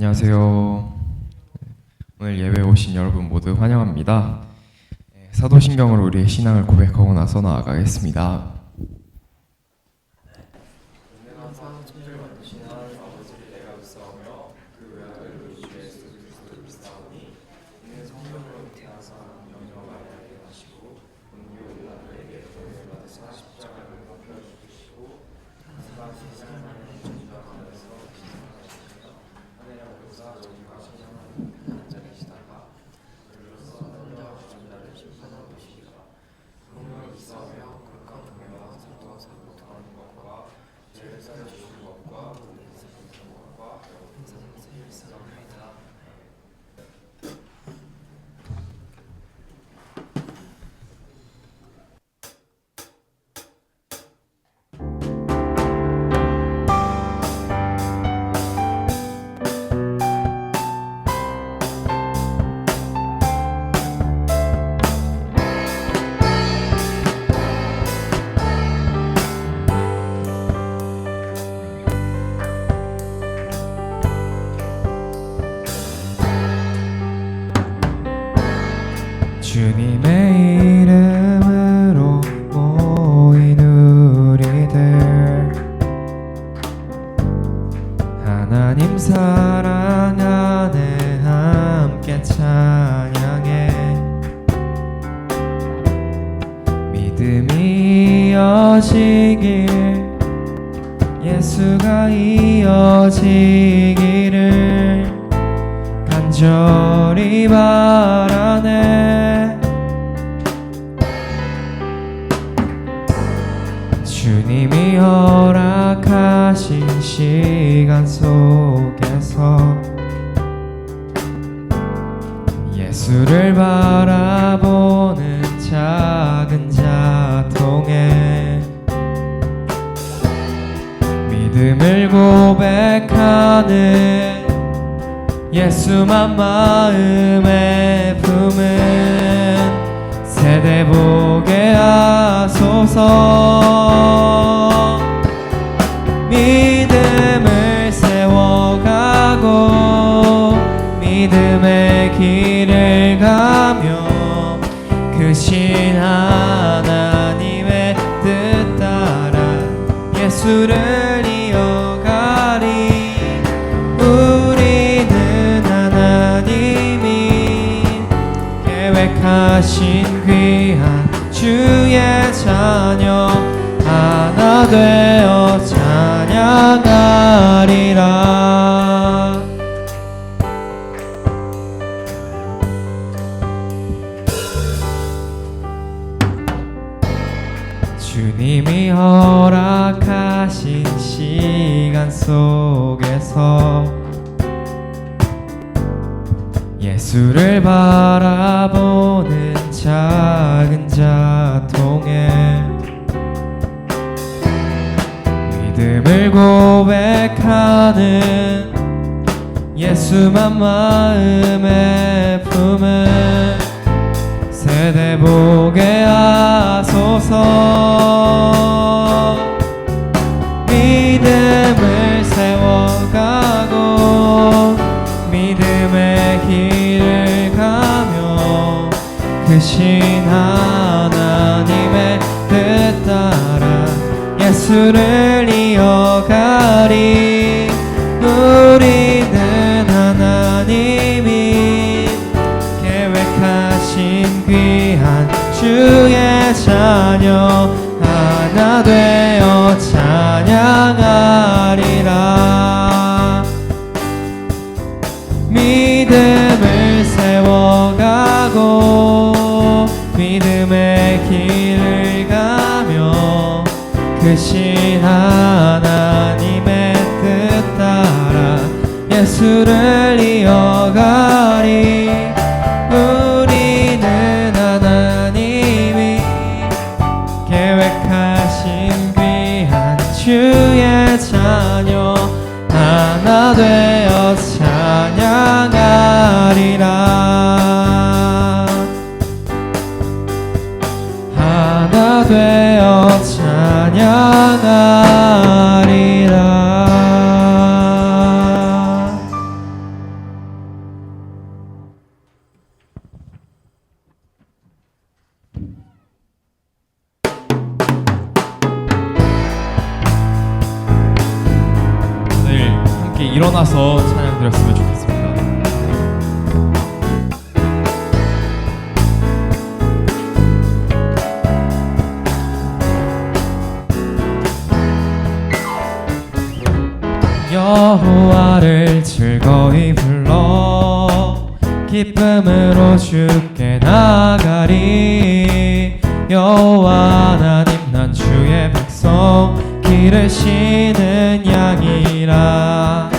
안녕하세요. 오늘 예배에 오신 여러분 모두 환영합니다. 사도신경으로 우리의 신앙을 고백하고 나서 나아가겠습니다. 주님의 이름으로 모인 우리들, 하나님 사랑 안에 함께 찬양해. 믿음이 이어지길, 예수가 이어지기를 간절히 바라네. 주님이 허락하신 시간 속에서 예수를 바라보는 작은 자통에 믿음을 고백하는 예수만 마음에 품은 세대 보게 하소서. 믿음을 세워가고 믿음의 길을 가며 크신 하나님의 뜻 따라 예수를 이어가리. 우리는 하나님이 계획하신 귀한 주의 자녀 하나 되어 찬양하리라. 주님이 허락하신 시간 속에서 예수를 바라보는 작은 자통에 믿음을 고백하는 예수만 마음에 품은 세대 보게 하소서. 믿음을 세워가고 믿음의 길을 가며 크신 하나님의 뜻 따라 예수를 이어가리. 우리는 하나님이 계획하신 귀한 주의 자녀 하나 되어 찬양하리라. 믿음을 세워가고 믿음의 길을 가며 크신 하나님의 뜻 따라 예수를 이어가리. 우리는 하나님이 계획하신 귀한 주의 자녀 하나 되어 찬양하리라. 하나 되어 찬양하리라. 더 찬양 드렸으면 좋겠습니다. 여호와를 즐거이 불러 기쁨으로 주께 나가리. 여호와 하나님 난 주의 백성 기르시는 양이라.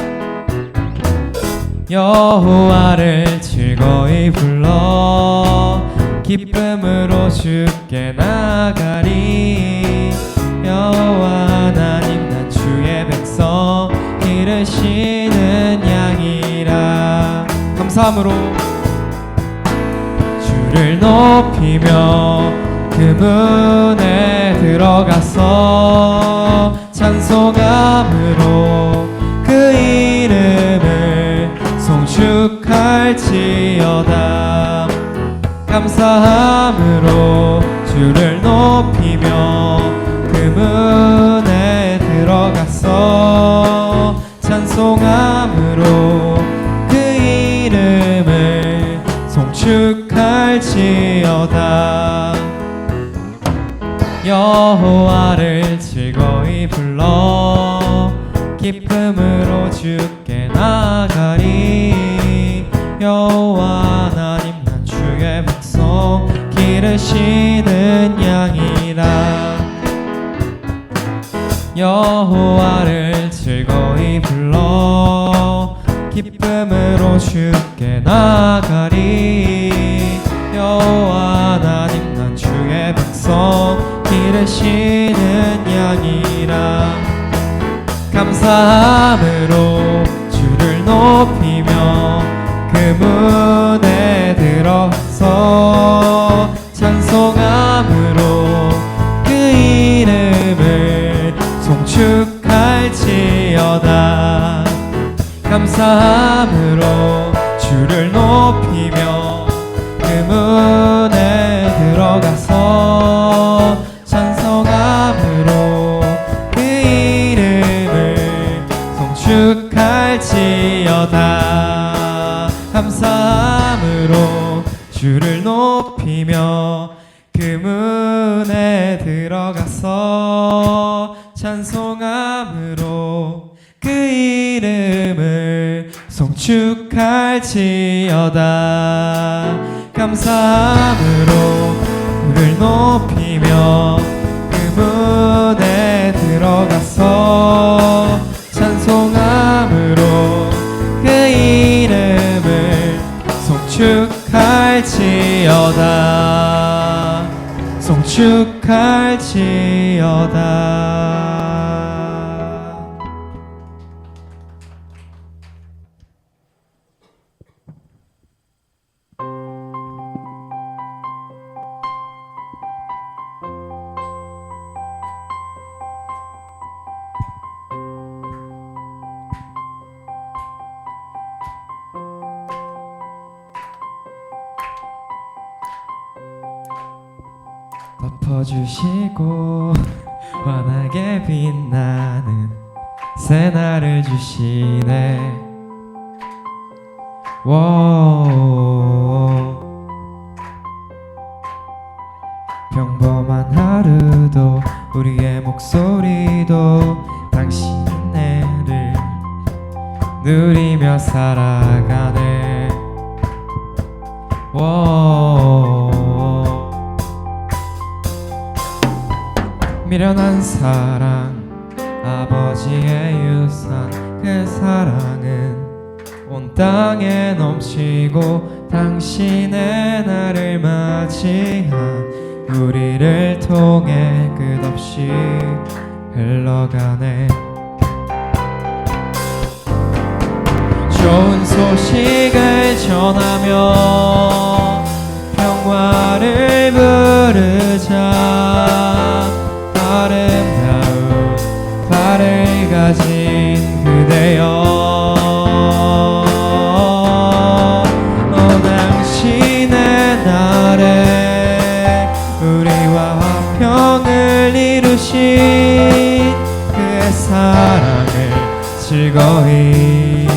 여호와를 즐거이 불러 기쁨으로 주께 나가리. 여호와 하나님 난 주의 백성 기르시는 양이라. 감사함으로 주를 높이며 그 문에 들어가서 찬송함으로 그 이름을 송축할지어다. 감사함으로 주를 높이며 그 문에 들어가서 찬송함으로 그 이름을 송축할지어다. 여호와를 즐거이 불러 기쁨으로 주께 나가리. 여호와 하나님 난 주의 백성 기르시는 양이라. 여호와를 즐거이 불러 기쁨으로 주께 나가리. 여호와 하나님 난 주의 백성 기르시는 양이라. 감사함으로 주를 높이며 그 문에 들어서 찬송함으로 그 이름을 송축할지어다. 감사함으로 주를 높이며 그 문에 들어가서 찬송함으로 그 이름을 송축할지어다. 감사함으로 주를 높이며 그 문에 들어가서 찬송함으로 그 이름을 송축할지어다. 감사함으로 주를 높이며 그 문에 들어가서 찬송함으로 그 이름을 송축할지어다. 송축할지어다. 덮어주시고 환하게 빛나는 새날을 주시네. 평범한 하루도 우리의 목소리도 당신네를 누리며 살아가네. 미련한 사랑 아버지의 유산 그 사랑은 온 땅에 넘치고 당신의 나를 맞이한 우리를 통해 끝없이 흘러가네. 좋은 소식을 전하며 평화를 부르자. 아름다운 발을 가진 그대여, 당신의 날에 우리와 화평을 이루신 그의 사랑을 즐거이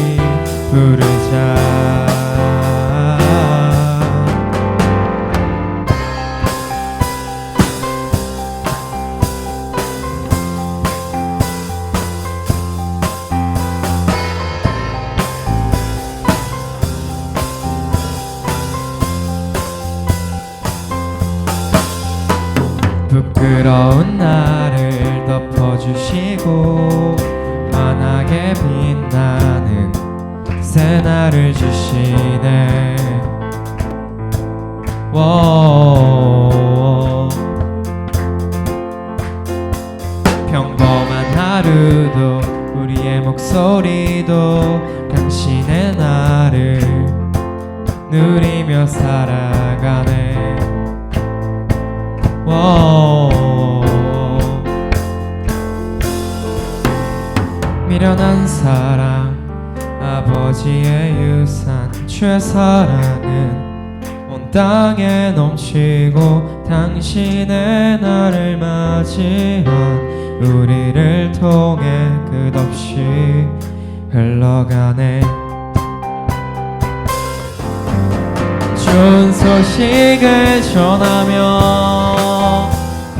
부끄러운 나를 덮어주시고 환하게 빛나는 새날을 주시네. 평범한 하루도 우리의 목소리도 당신의 나를 누리며 살아가네. 미련한 사랑 아버지의 유산 최사랑은 온 땅에 넘치고 당신의 나를 맞이한 우리를 통해 끝없이 흘러가네. 좋은 소식을 전하며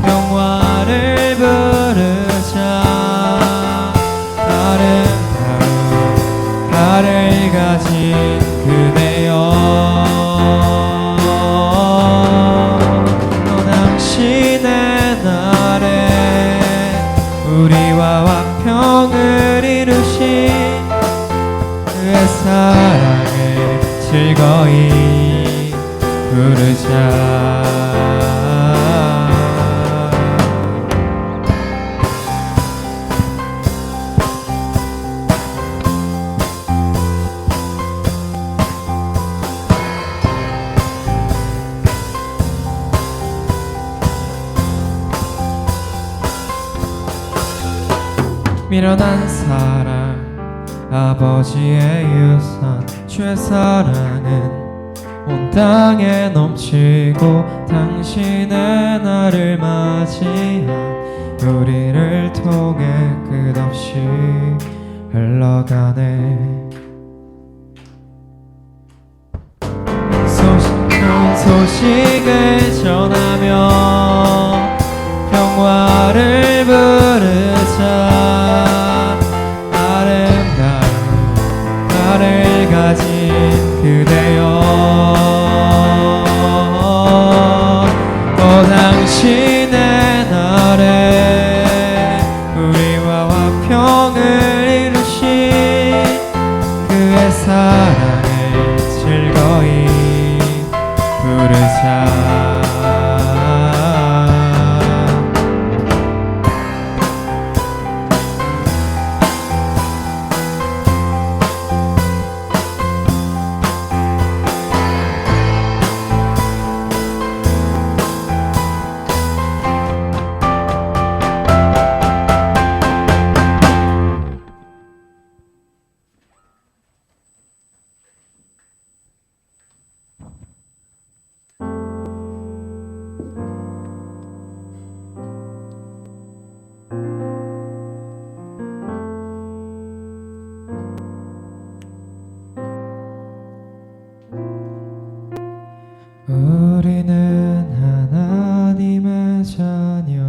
평화를 부르자. 아름다운 달을 가진 그대여, 당신의 날에 우리와 화평을 이루신 그의 사랑을 즐거이 부르자. 미련한 사랑 아버지의 유산 최사랑은 온 땅에 넘치고 당신의 나를 맞이한 우리를 통해 끝없이 흘러가네. 좋은 소식을 전하며 평화를 부르자. 아름다운 달을 가진 그대여, 당신의 날에 우리와 화평을 이루신 그의 사랑을 즐거이 부르자. 우리는 하나님의 자녀,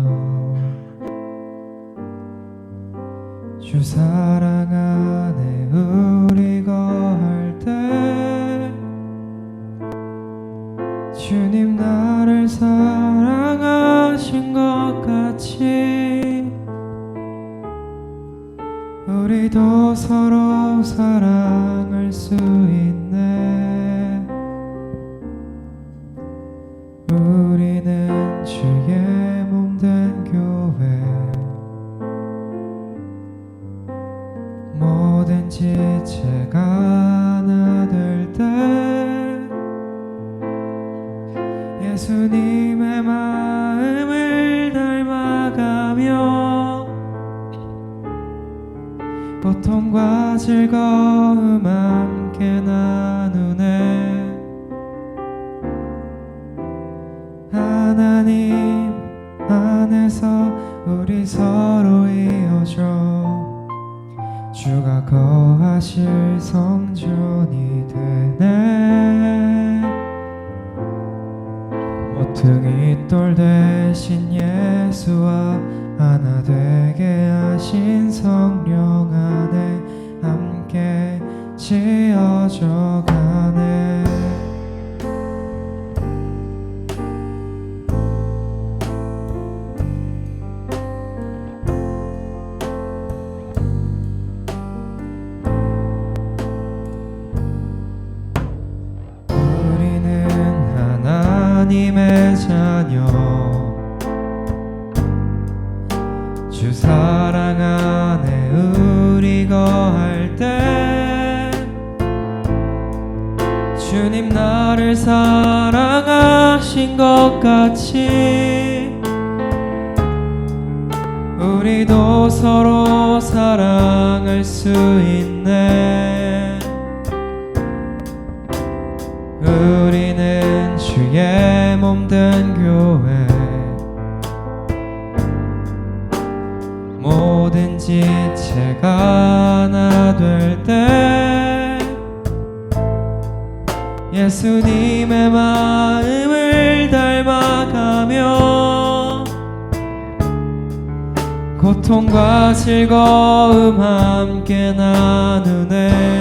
주 사랑 안에 우리 거할 때 주님 나를 사랑하신 것 같이 우리도 서로 사랑할 수 있네. 우리는 주의 몸된 교회, 뭐든지 제가 하나 될 때 예수님의 마음을 닮아가며 고통과 즐거움 함께 나누네. 하나님 안에서 우리 서로 이어져 주가 거하실 성전이 되네. 모퉁이 돌 대신 예수와 하나 되게 하신 성령 안에 함께 지어져 가네. 하나님의 자녀 주 사랑 안에 우리 거할 때 주님 나를 사랑하신 것 같이 우리도 서로 사랑할 수 있네. 우리는 주의 몸된 교회 모든 지체가 하나 될 때 예수님의 마음을 닮아가며 고통과 즐거움 함께 나누네.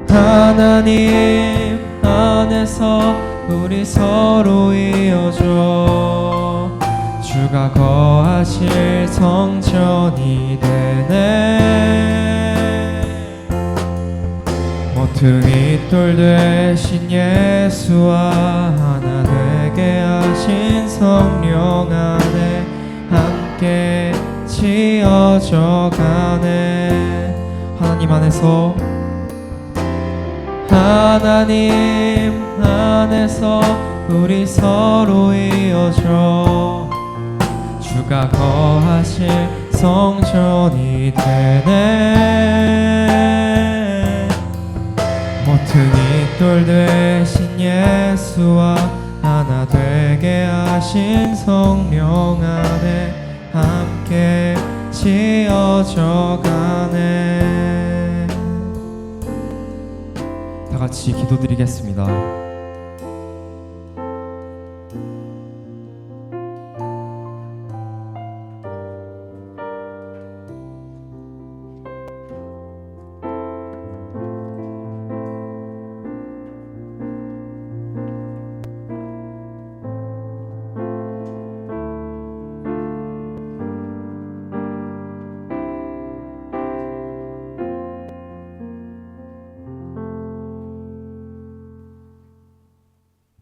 하나님 안에서 우리 서로 이어져 주가 거하실 성전이 되네. 모퉁이 돌 되신 예수와 하나 되게 하신 성령 안에 함께 지어져 가네. 하나님 안에서 하나님 안에서 우리 서로 이어져 주가 거하실 성전이 되네. 모퉁이 돌 되신 예수와 하나 되게 하신 성령 안에 함께 지어져 가네. 다 같이 기도드리겠습니다.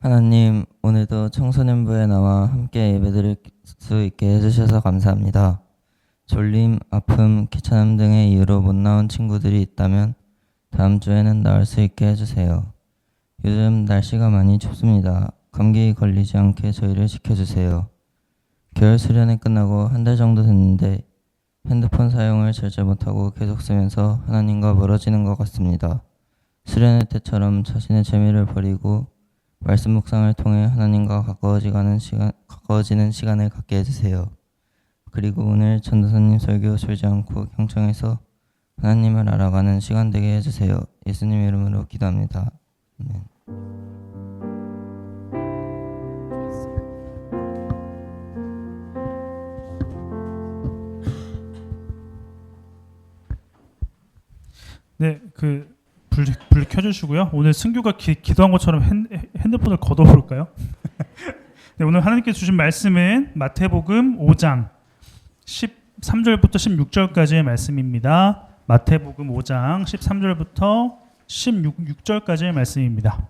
하나님, 오늘도 청소년부에 나와 함께 예배드릴 수 있게 해주셔서 감사합니다. 졸림, 아픔, 귀찮음 등의 이유로 못 나온 친구들이 있다면 다음 주에는 나올 수 있게 해주세요. 요즘 날씨가 많이 춥습니다. 감기 걸리지 않게 저희를 지켜주세요. 겨울 수련회 끝나고 한 달 정도 됐는데 핸드폰 사용을 절제 못하고 계속 쓰면서 하나님과 멀어지는 것 같습니다. 수련회 때처럼 자신의 재미를 버리고 말씀 묵상을 통해 하나님과 가까워지는 시간을 갖게 해주세요. 그리고 오늘 전도사님 설교 졸지 않고 경청해서 하나님을 알아가는 시간 되게 해주세요. 예수님 이름으로 기도합니다. 아멘. 네, 불 켜주시고요. 오늘 승규가 기도한 것처럼 핸드폰을 걷어볼까요? 네, 오늘 하나님께 주신 말씀은 마태복음 5장 13절부터 16절까지의 말씀입니다. 마태복음 5장 13절부터 16절까지의 말씀입니다.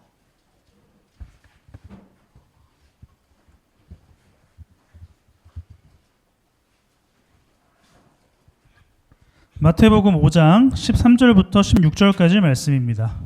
마태복음 5장 13절부터 16절까지 말씀입니다.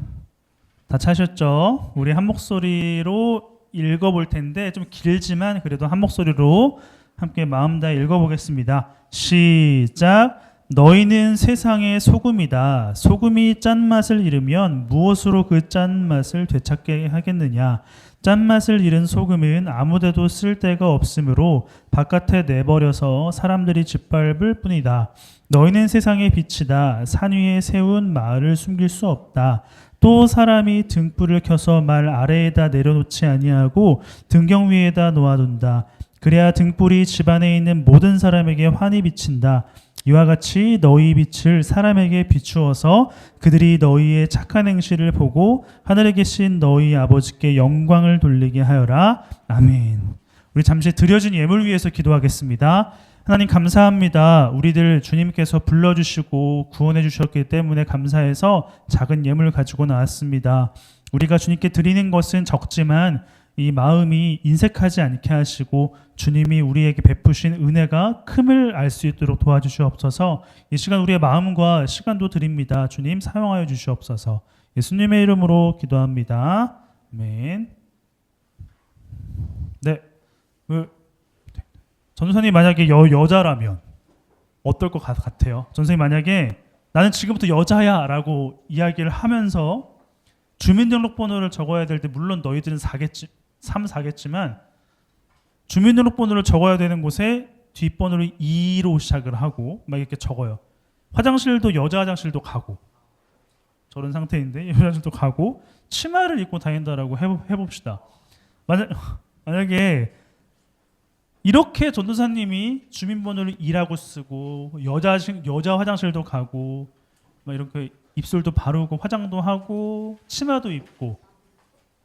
다 찾으셨죠? 우리 한 목소리로 읽어볼 텐데 좀 길지만 그래도 한 목소리로 함께 마음 다해 읽어보겠습니다. 시작. 너희는 세상의 소금이다. 소금이 짠맛을 잃으면 무엇으로 그 짠맛을 되찾게 하겠느냐. 짠맛을 잃은 소금은 아무데도 쓸 데가 없으므로 바깥에 내버려서 사람들이 짓밟을 뿐이다. 너희는 세상의 빛이다. 산 위에 세운 마을을 숨길 수 없다. 또 사람이 등불을 켜서 말 아래에다 내려놓지 아니하고 등경 위에다 놓아둔다. 그래야 등불이 집안에 있는 모든 사람에게 환히 비친다. 이와 같이 너희 빛을 사람에게 비추어서 그들이 너희의 착한 행실을 보고 하늘에 계신 너희 아버지께 영광을 돌리게 하여라. 아멘. 우리 잠시 드려진 예물 위해서 기도하겠습니다. 하나님 감사합니다. 우리들 주님께서 불러주시고 구원해 주셨기 때문에 감사해서 작은 예물 가지고 나왔습니다. 우리가 주님께 드리는 것은 적지만 이 마음이 인색하지 않게 하시고 주님이 우리에게 베푸신 은혜가 큼을 알 수 있도록 도와주시옵소서. 이 시간 우리의 마음과 시간도 드립니다. 주님 사용하여 주시옵소서. 예수님의 이름으로 기도합니다. 아멘. 네, 전도사님 만약에 여자라면 어떨 것 같아요? 전도사님 만약에 나는 지금부터 여자야 라고 이야기를 하면서 주민등록번호를 적어야 될 때 물론 너희들은 4겠지만 주민등록번호를 적어야 되는 곳에 뒷번호를 2로 시작을 하고 막 이렇게 적어요. 화장실도 여자 화장실도 가고 저런 상태인데 여자 화장실도 가고 치마를 입고 다닌다라고 해봅시다. 만약에 이렇게 전도사님이 주민번호를 2라고 쓰고 여자 화장실도 가고 막 이렇게 입술도 바르고 화장도 하고 치마도 입고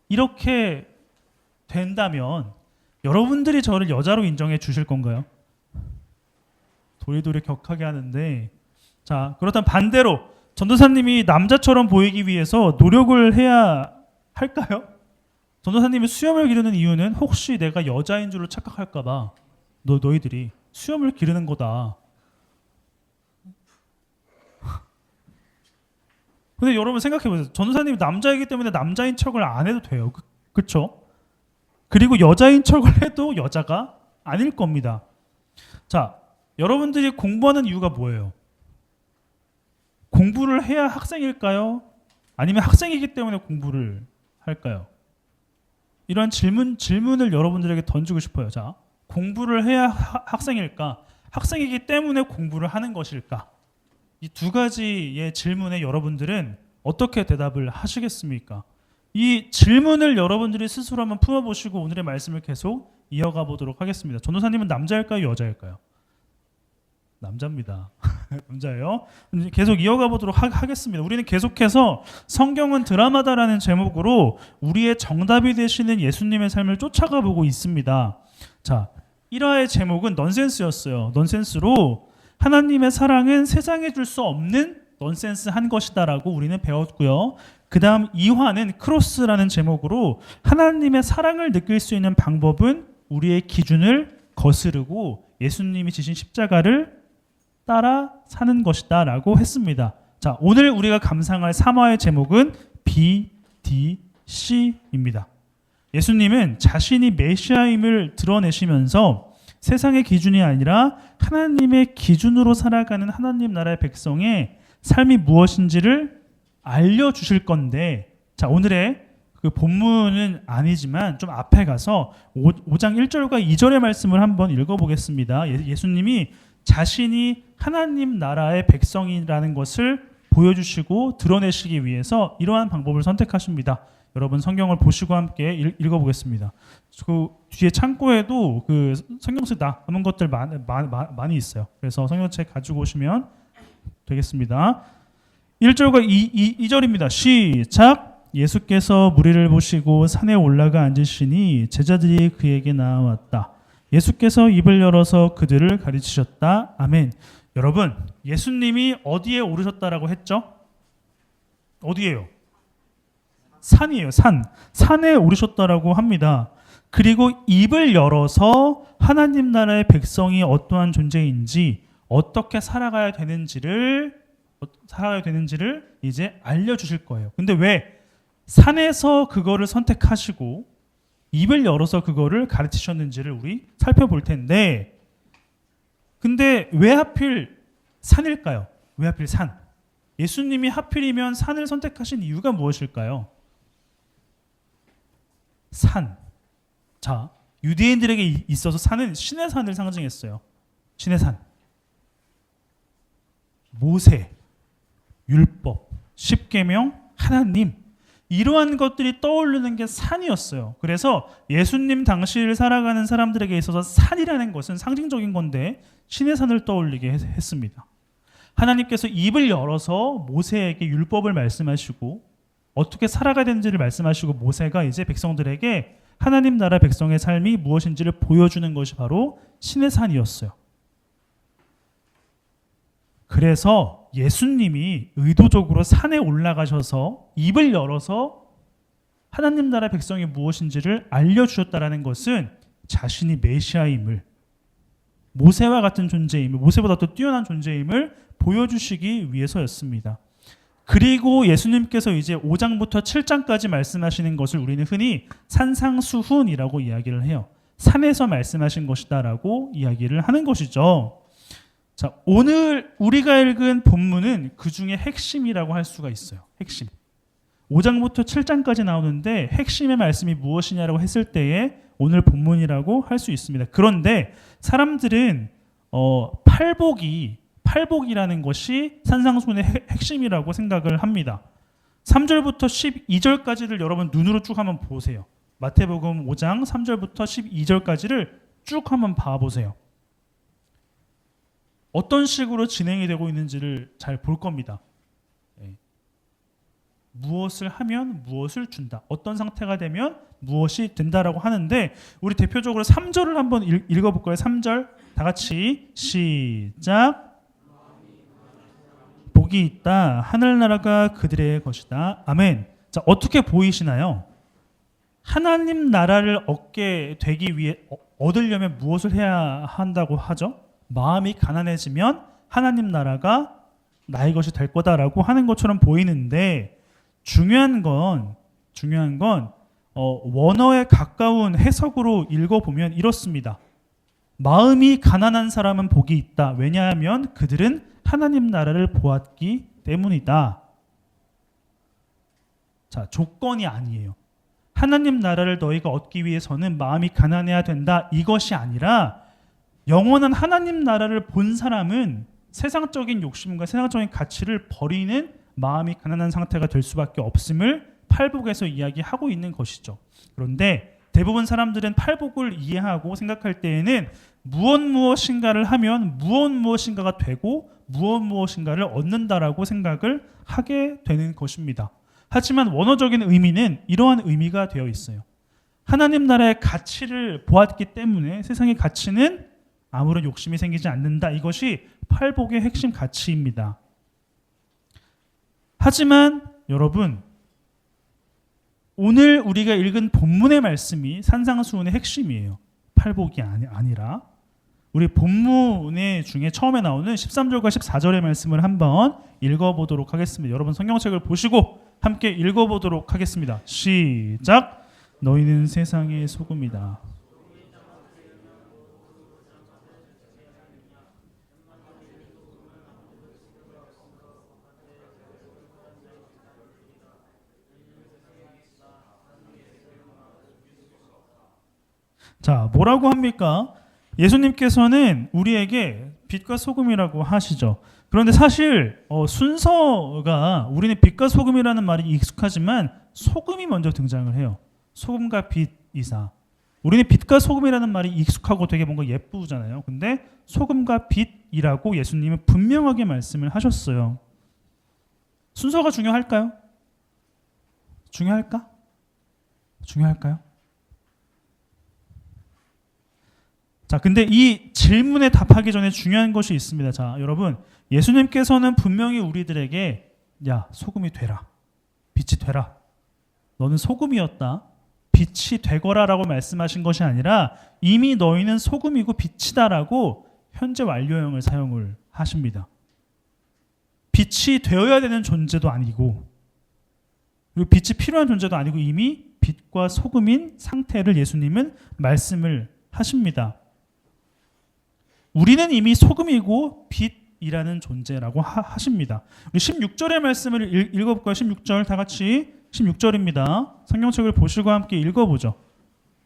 이렇게 된다면 여러분들이 저를 여자로 인정해 주실 건가요? 도리도리 격하게 하는데, 자 그렇다면 반대로 전도사님이 남자처럼 보이기 위해서 노력을 해야 할까요? 전도사님이 수염을 기르는 이유는 혹시 내가 여자인 줄을 착각할까봐 너희들이 수염을 기르는 거다. 근데 여러분 생각해보세요. 전도사님이 남자이기 때문에 남자인 척을 안 해도 돼요. 그렇죠? 그리고 여자인 척을 해도 여자가 아닐 겁니다. 자, 여러분들이 공부하는 이유가 뭐예요? 공부를 해야 학생일까요? 아니면 학생이기 때문에 공부를 할까요? 이런 질문을 여러분들에게 던지고 싶어요. 자, 공부를 해야 학생일까? 학생이기 때문에 공부를 하는 것일까? 이 두 가지의 질문에 여러분들은 어떻게 대답을 하시겠습니까? 이 질문을 여러분들이 스스로 한번 품어보시고 오늘의 말씀을 계속 이어가 보도록 하겠습니다. 전도사님은 남자일까요? 여자일까요? 남자입니다. 남자예요. 계속 이어가 보도록 하겠습니다. 우리는 계속해서 성경은 드라마다라는 제목으로 우리의 정답이 되시는 예수님의 삶을 쫓아가 보고 있습니다. 자, 1화의 제목은 넌센스였어요. 넌센스로 하나님의 사랑은 세상에 줄 수 없는 넌센스한 것이다라고 우리는 배웠고요. 그 다음 2화는 크로스라는 제목으로 하나님의 사랑을 느낄 수 있는 방법은 우리의 기준을 거스르고 예수님이 지신 십자가를 따라 사는 것이다 라고 했습니다. 자, 오늘 우리가 감상할 3화의 제목은 BDC입니다. 예수님은 자신이 메시아임을 드러내시면서 세상의 기준이 아니라 하나님의 기준으로 살아가는 하나님 나라의 백성의 삶이 무엇인지를 알려주실 건데, 자, 오늘의 그 본문은 아니지만 좀 앞에 가서 5장 1절과 2절의 말씀을 한번 읽어보겠습니다. 예수님이 자신이 하나님 나라의 백성이라는 것을 보여주시고 드러내시기 위해서 이러한 방법을 선택하십니다. 여러분 성경을 보시고 함께 읽어보겠습니다. 그 뒤에 창고에도 그 성경책 남은 것들 많이 있어요. 그래서 성경책 가지고 오시면 되겠습니다. 1절과 2절입니다. 시작. 예수께서 무리를 보시고 산에 올라가 앉으시니 제자들이 그에게 나왔다. 예수께서 입을 열어서 그들을 가르치셨다. 아멘. 여러분, 예수님이 어디에 오르셨다라고 했죠? 어디예요? 산이에요. 산에 오르셨다라고 합니다. 그리고 입을 열어서 하나님 나라의 백성이 어떠한 존재인지 어떻게 살아가야 되는지를 이제 알려주실 거예요. 근데 왜 산에서 그거를 선택하시고 입을 열어서 그거를 가르치셨는지를 우리 살펴볼 텐데, 근데 왜 하필 산일까요? 왜 하필 산? 예수님이 하필이면 산을 선택하신 이유가 무엇일까요? 산. 자, 유대인들에게 있어서 산은 신의 산을 상징했어요. 신의 산. 모세, 율법, 십계명, 하나님, 이러한 것들이 떠오르는 게 산이었어요. 그래서 예수님 당시를 살아가는 사람들에게 있어서 산이라는 것은 상징적인 건데 신의 산을 떠올리게 했습니다. 하나님께서 입을 열어서 모세에게 율법을 말씀하시고 어떻게 살아가야 되는지를 말씀하시고 모세가 이제 백성들에게 하나님 나라 백성의 삶이 무엇인지를 보여주는 것이 바로 신의 산이었어요. 그래서 예수님이 의도적으로 산에 올라가셔서 입을 열어서 하나님 나라 백성이 무엇인지를 알려주셨다라는 것은 자신이 메시아임을, 모세와 같은 존재임을, 모세보다 더 뛰어난 존재임을 보여주시기 위해서였습니다. 그리고 예수님께서 이제 5장부터 7장까지 말씀하시는 것을 우리는 흔히 산상수훈이라고 이야기를 해요. 산에서 말씀하신 것이다라고 이야기를 하는 것이죠. 자, 오늘 우리가 읽은 본문은 그 중에 핵심이라고 할 수가 있어요. 핵심. 5장부터 7장까지 나오는데 핵심의 말씀이 무엇이냐라고 했을 때에 오늘 본문이라고 할 수 있습니다. 그런데 사람들은 팔복이라는 것이 산상수훈의 핵심이라고 생각을 합니다. 3절부터 12절까지를 여러분 눈으로 쭉 한번 보세요. 마태복음 5장 3절부터 12절까지를 쭉 한번 봐보세요. 어떤 식으로 진행이 되고 있는지를 잘 볼 겁니다. 무엇을 하면 무엇을 준다. 어떤 상태가 되면 무엇이 된다라고 하는데 우리 대표적으로 3절을 한번 읽어볼까요? 3절 다 같이 시작. 복이 있다. 하늘나라가 그들의 것이다. 아멘. 자, 어떻게 보이시나요? 하나님 나라를 얻으려면 무엇을 해야 한다고 하죠? 마음이 가난해지면 하나님 나라가 나의 것이 될 거다라고 하는 것처럼 보이는데 중요한 건 원어에 가까운 해석으로 읽어보면 이렇습니다. 마음이 가난한 사람은 복이 있다. 왜냐하면 그들은 하나님 나라를 보았기 때문이다. 자, 조건이 아니에요. 하나님 나라를 너희가 얻기 위해서는 마음이 가난해야 된다. 이것이 아니라 영원한 하나님 나라를 본 사람은 세상적인 욕심과 세상적인 가치를 버리는 마음이 가난한 상태가 될 수밖에 없음을 팔복에서 이야기하고 있는 것이죠. 그런데 대부분 사람들은 팔복을 이해하고 생각할 때에는 무엇인가를 하면 무엇인가가 되고 무엇인가를 얻는다라고 생각을 하게 되는 것입니다. 하지만 원어적인 의미는 이러한 의미가 되어 있어요. 하나님 나라의 가치를 보았기 때문에 세상의 가치는 아무런 욕심이 생기지 않는다. 이것이 팔복의 핵심 가치입니다. 하지만 여러분, 오늘 우리가 읽은 본문의 말씀이 산상수훈의 핵심이에요. 팔복이 아니라 우리 본문의 중에 처음에 나오는 13절과 14절의 말씀을 한번 읽어보도록 하겠습니다. 여러분 성경책을 보시고 함께 읽어보도록 하겠습니다. 시작. 너희는 세상의 소금이다. 자, 뭐라고 합니까? 예수님께서는 우리에게 빛과 소금이라고 하시죠. 그런데 사실 순서가 우리는 빛과 소금이라는 말이 익숙하지만 소금이 먼저 등장을 해요. 소금과 빛이사. 우리는 빛과 소금이라는 말이 익숙하고 되게 뭔가 예쁘잖아요. 근데 소금과 빛이라고 예수님은 분명하게 말씀을 하셨어요. 순서가 중요할까요? 중요할까요? 자, 근데 이 질문에 답하기 전에 중요한 것이 있습니다. 자, 여러분, 예수님께서는 분명히 우리들에게 야, 소금이 되라. 빛이 되라. 너는 소금이었다. 빛이 되거라라고 말씀하신 것이 아니라 이미 너희는 소금이고 빛이다라고 현재 완료형을 사용을 하십니다. 빛이 되어야 되는 존재도 아니고 그리고 빛이 필요한 존재도 아니고 이미 빛과 소금인 상태를 예수님은 말씀을 하십니다. 우리는 이미 소금이고 빛이라는 존재라고 하십니다. 우리 16절의 말씀을 읽어볼까요? 16절 다 같이 16절입니다. 성경책을 보시고 함께 읽어보죠.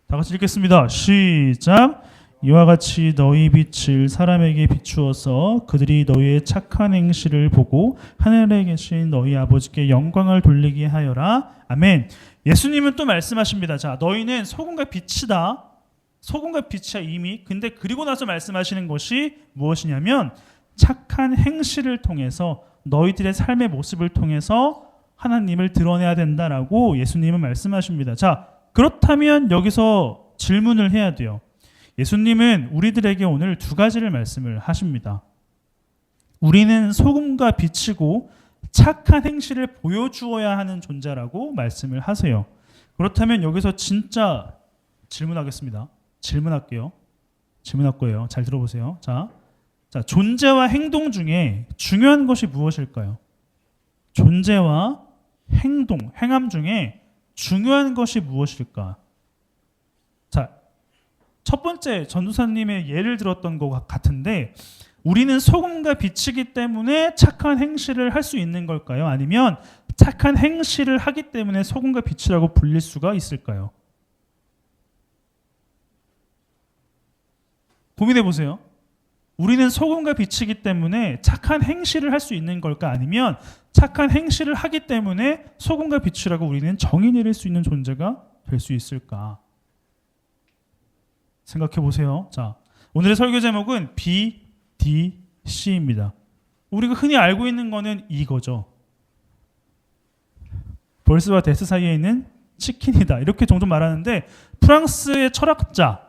다 같이 읽겠습니다. 시작. 이와 같이 너희 빛을 사람에게 비추어서 그들이 너희의 착한 행실을 보고 하늘에 계신 너희 아버지께 영광을 돌리게 하여라. 아멘. 예수님은 또 말씀하십니다. 자, 너희는 소금과 빛이다. 소금과 빛이야 이미. 근데 그리고 나서 말씀하시는 것이 무엇이냐면 착한 행실을 통해서 너희들의 삶의 모습을 통해서 하나님을 드러내야 된다라고 예수님은 말씀하십니다. 자, 그렇다면 여기서 질문을 해야 돼요. 예수님은 우리들에게 오늘 두 가지를 말씀을 하십니다. 우리는 소금과 빛이고 착한 행실을 보여주어야 하는 존재라고 말씀을 하세요. 그렇다면 여기서 진짜 질문하겠습니다. 질문할게요. 질문할 거예요. 잘 들어보세요. 자, 존재와 행동 중에 중요한 것이 무엇일까요? 존재와 행동, 행함 중에 중요한 것이 무엇일까? 자, 첫 번째 전도사님의 예를 들었던 것 같은데 우리는 소금과 빛이기 때문에 착한 행실을 할 수 있는 걸까요? 아니면 착한 행실을 하기 때문에 소금과 빛이라고 불릴 수가 있을까요? 고민해 보세요. 우리는 소금과 빛이기 때문에 착한 행실을 할 수 있는 걸까? 아니면 착한 행실을 하기 때문에 소금과 빛이라고 우리는 정의 내릴 수 있는 존재가 될 수 있을까? 생각해 보세요. 자, 오늘의 설교 제목은 BDC입니다. 우리가 흔히 알고 있는 거는 이거죠. 벌스와 데스 사이에 있는 치킨이다. 이렇게 종종 말하는데 프랑스의 철학자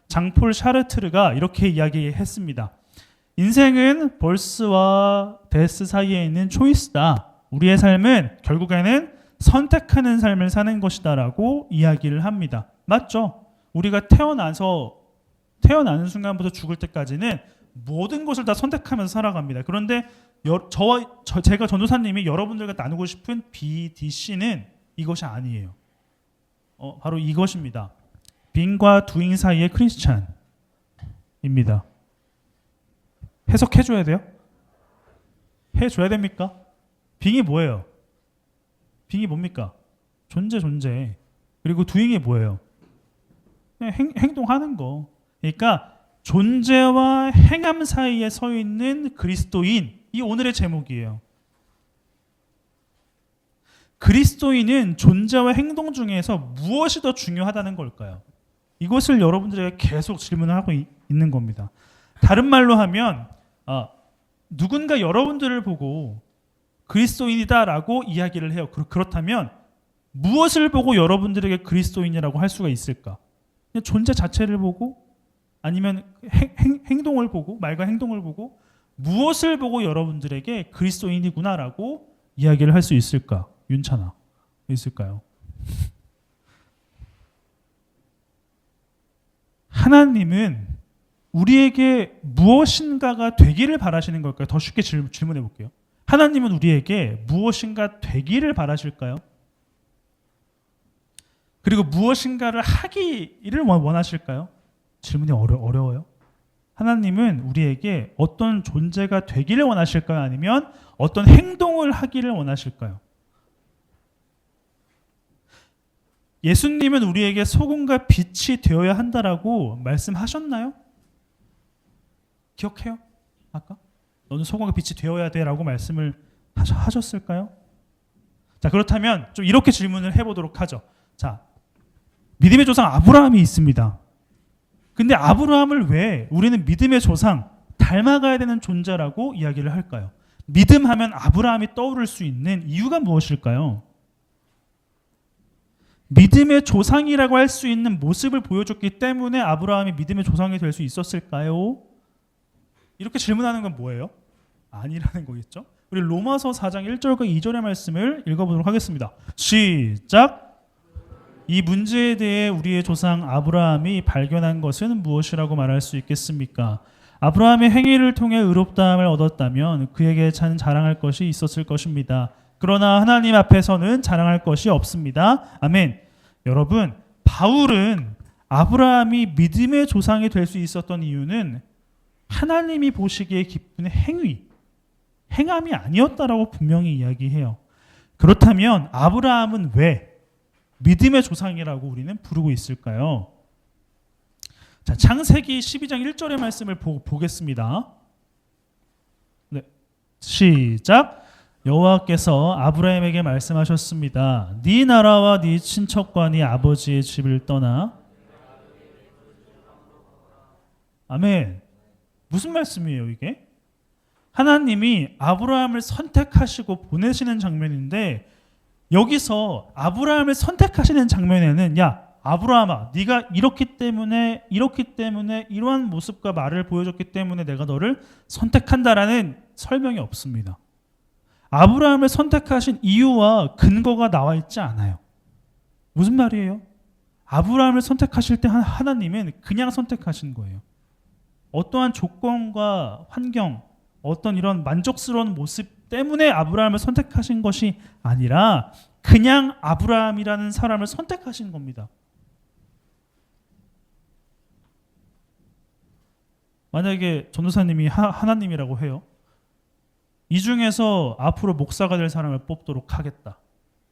장폴 샤르트르가 이렇게 이야기했습니다. 인생은 벌스와 데스 사이에 있는 초이스다. 우리의 삶은 결국에는 선택하는 삶을 사는 것이다라고 이야기를 합니다. 맞죠? 우리가 태어나는 순간부터 죽을 때까지는 모든 것을 다 선택하면서 살아갑니다. 그런데 제가 전도사님이 여러분들과 나누고 싶은 BDC는 이것이 아니에요. 바로 이것입니다. 빙과 두잉 사이의 크리스찬입니다. 해석해줘야 돼요? 해줘야 됩니까? 빙이 뭐예요? 빙이 뭡니까? 존재. 그리고 두잉이 뭐예요? 그냥 행동하는 거. 그러니까 존재와 행함 사이에 서 있는 그리스도인, 이 오늘의 제목이에요. 그리스도인은 존재와 행동 중에서 무엇이 더 중요하다는 걸까요? 이것을 여러분들에게 계속 질문을 하고 있는 겁니다. 다른 말로 하면 누군가 여러분들을 보고 그리스도인이다라고 이야기를 해요. 그렇다면 무엇을 보고 여러분들에게 그리스도인이라고 할 수가 있을까? 그냥 존재 자체를 보고 아니면 행동을 보고 말과 행동을 보고 무엇을 보고 여러분들에게 그리스도인이구나라고 이야기를 할 수 있을까? 윤찬아, 있을까요? 하나님은 우리에게 무엇인가가 되기를 바라시는 걸까요? 더 쉽게 질문해 볼게요. 하나님은 우리에게 무엇인가 되기를 바라실까요? 그리고 무엇인가를 하기를 원하실까요? 질문이 어려워요. 하나님은 우리에게 어떤 존재가 되기를 원하실까요? 아니면 어떤 행동을 하기를 원하실까요? 예수님은 우리에게 소금과 빛이 되어야 한다라고 말씀하셨나요? 기억해요? 아까? 너는 소금과 빛이 되어야 돼 라고 말씀을 하셨을까요? 자, 그렇다면 좀 이렇게 질문을 해보도록 하죠. 자, 믿음의 조상 아브라함이 있습니다. 근데 아브라함을 왜 우리는 믿음의 조상, 닮아가야 되는 존재라고 이야기를 할까요? 믿음하면 아브라함이 떠오를 수 있는 이유가 무엇일까요? 믿음의 조상이라고 할 수 있는 모습을 보여줬기 때문에 아브라함이 믿음의 조상이 될 수 있었을까요? 이렇게 질문하는 건 뭐예요? 아니라는 거겠죠? 우리 로마서 4장 1절과 2절의 말씀을 읽어보도록 하겠습니다. 시작! 이 문제에 대해 우리의 조상 아브라함이 발견한 것은 무엇이라고 말할 수 있겠습니까? 아브라함의 행위를 통해 의롭다함을 얻었다면 그에게 자랑할 것이 있었을 것입니다. 그러나 하나님 앞에서는 자랑할 것이 없습니다. 아멘. 여러분, 바울은 아브라함이 믿음의 조상이 될 수 있었던 이유는 하나님이 보시기에 기쁜 행함이 아니었다라고 분명히 이야기해요. 그렇다면 아브라함은 왜 믿음의 조상이라고 우리는 부르고 있을까요? 자, 창세기 12장 1절의 말씀을 보겠습니다. 네, 시작. 여호와께서 아브라함에게 말씀하셨습니다. 네 나라와 네 친척과 네 아버지의 집을 떠나. 아멘. 무슨 말씀이에요 이게? 하나님이 아브라함을 선택하시고 보내시는 장면인데 여기서 아브라함을 선택하시는 장면에는 야 아브라함아 네가 이렇기 때문에 이러한 모습과 말을 보여줬기 때문에 내가 너를 선택한다라는 설명이 없습니다. 아브라함을 선택하신 이유와 근거가 나와 있지 않아요. 무슨 말이에요? 아브라함을 선택하실 때 하나님은 그냥 선택하신 거예요. 어떠한 조건과 환경, 어떤 이런 만족스러운 모습 때문에 아브라함을 선택하신 것이 아니라 그냥 아브라함이라는 사람을 선택하신 겁니다. 만약에 전도사님이 하나님이라고 해요. 이 중에서 앞으로 목사가 될 사람을 뽑도록 하겠다.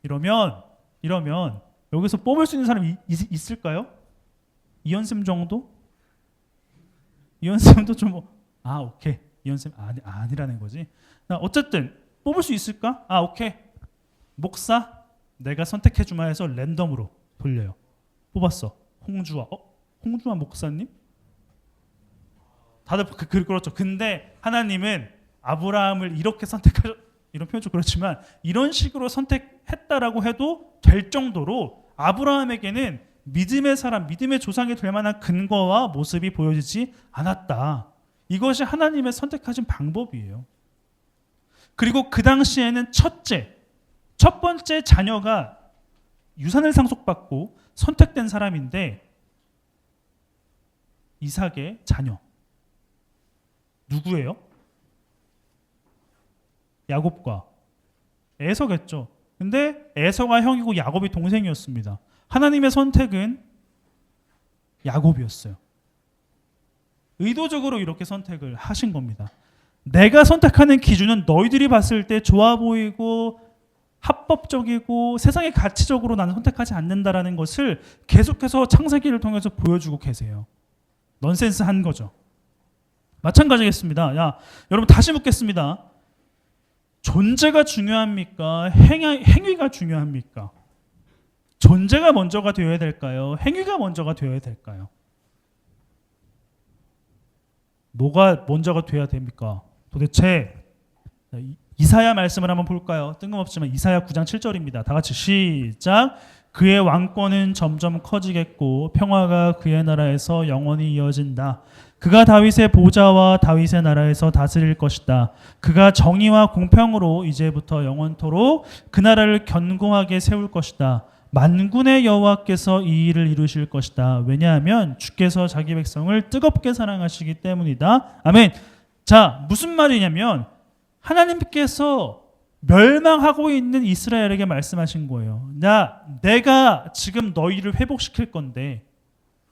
이러면 여기서 뽑을 수 있는 사람이 있을까요? 이현쌤 정도? 이현쌤도 좀 오케이. 이현쌤 아니라는 거지. 어쨌든 뽑을 수 있을까? 오케이. 목사 내가 선택해 주마 해서 랜덤으로 돌려요. 뽑았어. 홍주아 목사님? 다들 그렇죠. 근데 하나님은 아브라함을 이렇게 이런 표현 좀 그렇지만 이런 식으로 선택했다라고 해도 될 정도로 아브라함에게는 믿음의 사람, 믿음의 조상이 될 만한 근거와 모습이 보여지지 않았다. 이것이 하나님의 선택하신 방법이에요. 그리고 그 당시에는 첫 번째 자녀가 유산을 상속받고 선택된 사람인데 이삭의 자녀 누구예요? 야곱과 에서겠죠. 근데 에서가 형이고 야곱이 동생이었습니다. 하나님의 선택은 야곱이었어요. 의도적으로 이렇게 선택을 하신 겁니다. 내가 선택하는 기준은 너희들이 봤을 때 좋아 보이고 합법적이고 세상의 가치적으로 나는 선택하지 않는다라는 것을 계속해서 창세기를 통해서 보여주고 계세요. 넌센스한 거죠. 마찬가지겠습니다. 여러분 다시 묻겠습니다. 존재가 중요합니까? 행위가 중요합니까? 존재가 먼저가 되어야 될까요? 행위가 먼저가 되어야 될까요? 뭐가 먼저가 되어야 됩니까? 도대체 이사야 말씀을 한번 볼까요? 뜬금없지만 이사야 9장 7절입니다. 다 같이 시작. 그의 왕권은 점점 커지겠고 평화가 그의 나라에서 영원히 이어진다. 그가 다윗의 보좌와 다윗의 나라에서 다스릴 것이다. 그가 정의와 공평으로 이제부터 영원토록 그 나라를 견고하게 세울 것이다. 만군의 여호와께서 이 일을 이루실 것이다. 왜냐하면 주께서 자기 백성을 뜨겁게 사랑하시기 때문이다. 아멘. 자, 무슨 말이냐면 하나님께서 멸망하고 있는 이스라엘에게 말씀하신 거예요. 내가 지금 너희를 회복시킬 건데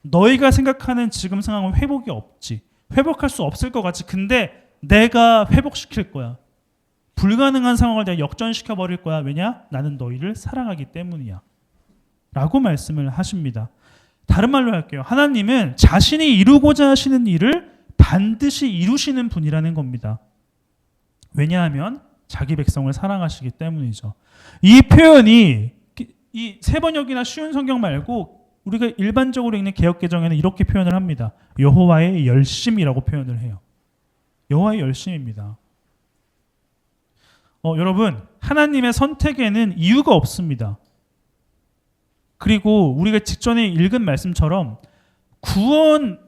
너희가 생각하는 지금 상황은 회복이 없지. 회복할 수 없을 것 같지. 근데 내가 회복시킬 거야. 불가능한 상황을 내가 역전시켜 버릴 거야. 왜냐? 나는 너희를 사랑하기 때문이야. 라고 말씀을 하십니다. 다른 말로 할게요. 하나님은 자신이 이루고자 하시는 일을 반드시 이루시는 분이라는 겁니다. 왜냐하면 자기 백성을 사랑하시기 때문이죠. 이 표현이 이 세 번역이나 쉬운 성경 말고 우리가 일반적으로 읽는 개역개정에는 이렇게 표현을 합니다. 여호와의 열심이라고 표현을 해요. 여호와의 열심입니다. 여러분, 하나님의 선택에는 이유가 없습니다. 그리고 우리가 직전에 읽은 말씀처럼 구원